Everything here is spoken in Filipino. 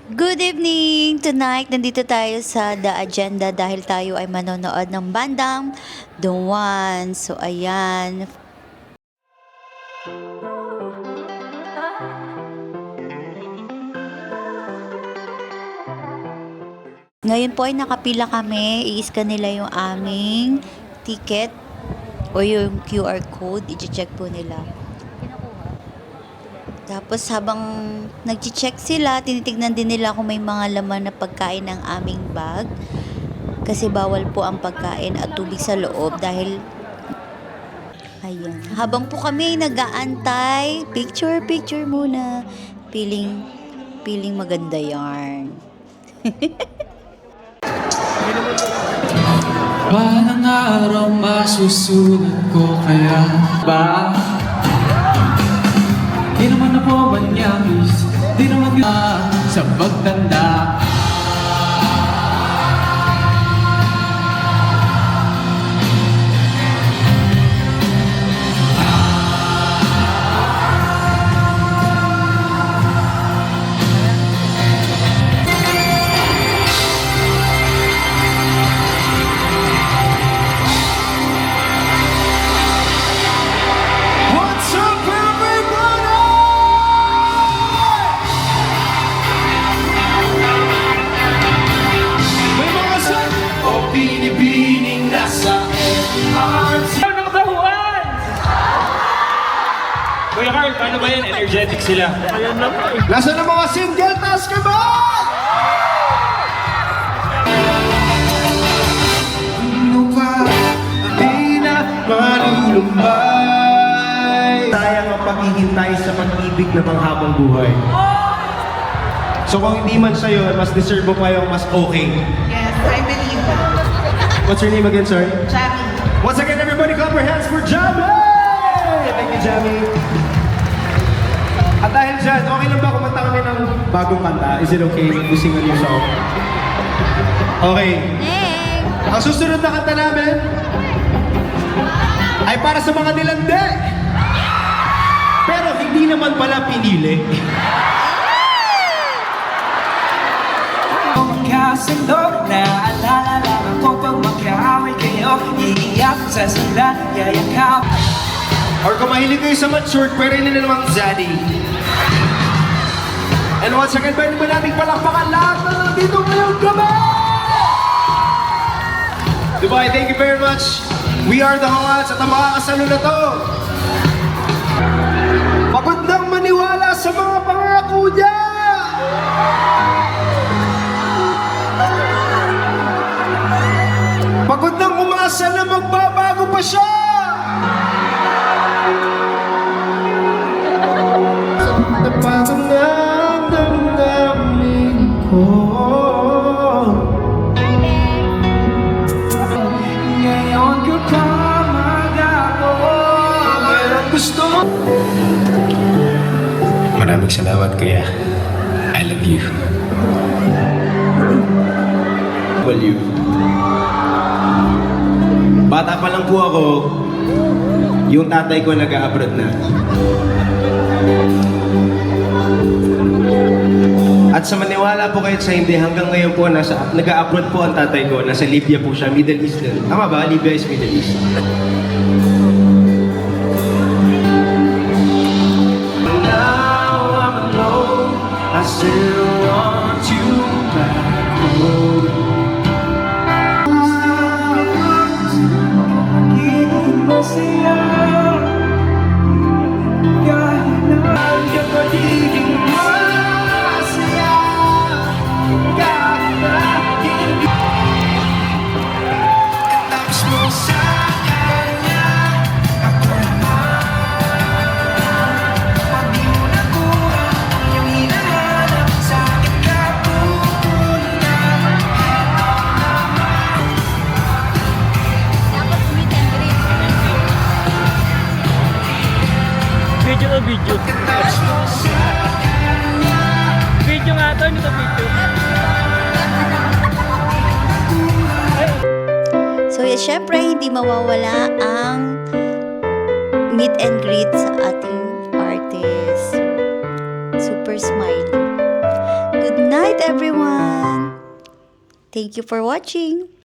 Good evening! Tonight, nandito tayo sa The Agenda dahil tayo ay manonood ng bandang The One. So, ayan. Ngayon po ay nakapila kami. I-scan nila yung aming ticket o yung QR code. I-check po nila. Tapos habang nag-check sila, tinitignan din nila kung may mga laman na pagkain ng aming bag. Kasi bawal po ang pagkain at tubig sa loob dahil ayan. Habang po kami nag-aantay, picture muna. Feeling maganda yarn. Balang araw masusunod ko kaya ba? Di naman ako manyakis, di naman sa pagtanda. Binibining nasa MRT ng tahuan! Kuya Carl, paano ba yan? Energetic sila. Ayan naman. Nasa ng mga single basketball? Ano ba? Di na malulumbay. Sayang ang paghihintay sa pag-ibig na panghabang buhay. So kung hindi man sa'yo, mas deserve mo pa yung mas okay. Yes, I believe that. What's your name again, sorry? Chami. Once again, everybody clap your hands for Jamie! Thank you, Jamie. At dahil dyan, okay lang ba kumanta kami ng bagong kanta? Is it okay to sing a new song? Okay. Ang susunod na kanta namin ay para sa mga nilande. Pero hindi naman pala pinili. Magkasalo, naalala lang ako pag magkaaway kayo. Iiyak sa sala, yayakap. Or kung mahilig kayo sa matured, pwede nila namang Zaddy. And once again, pwede mo nating palakpakan lahat na nandito ngayong gabi! Dubai, thank you very much. We are the Hawats at ang makakasalo na to. Pagod nang maniwala sa mga pangako niya! Pagod nang umasa na magbabago pa siya! Napagod ng damdamin ko. Ngayon ka pa mag-ako. Kailan gusto mo? Maraming salamat, kuya. I love you. Well, you. Bata pa lang po ako, yung tatay ko nag-a-abroad na. At sa maniwala po kahit sa hindi, hanggang ngayon po nag-a-abroad po ang tatay ko. Nasa Libya po siya, Middle East din. Tama ba? Libya is Middle East. Now I'm alone, I still want you back home. Masaya kahit na ang pagiging masaya kahit na hindi tapos mo sa kanya ako naman pag di mo nakuha yung hinahanap sa akin ka pupunan Video o video? Video nga ito, ano ito video? So, syempre, hindi mawawala ang meet and greet sa ating artist. Super smiley. Good night night, everyone! Thank you for watching!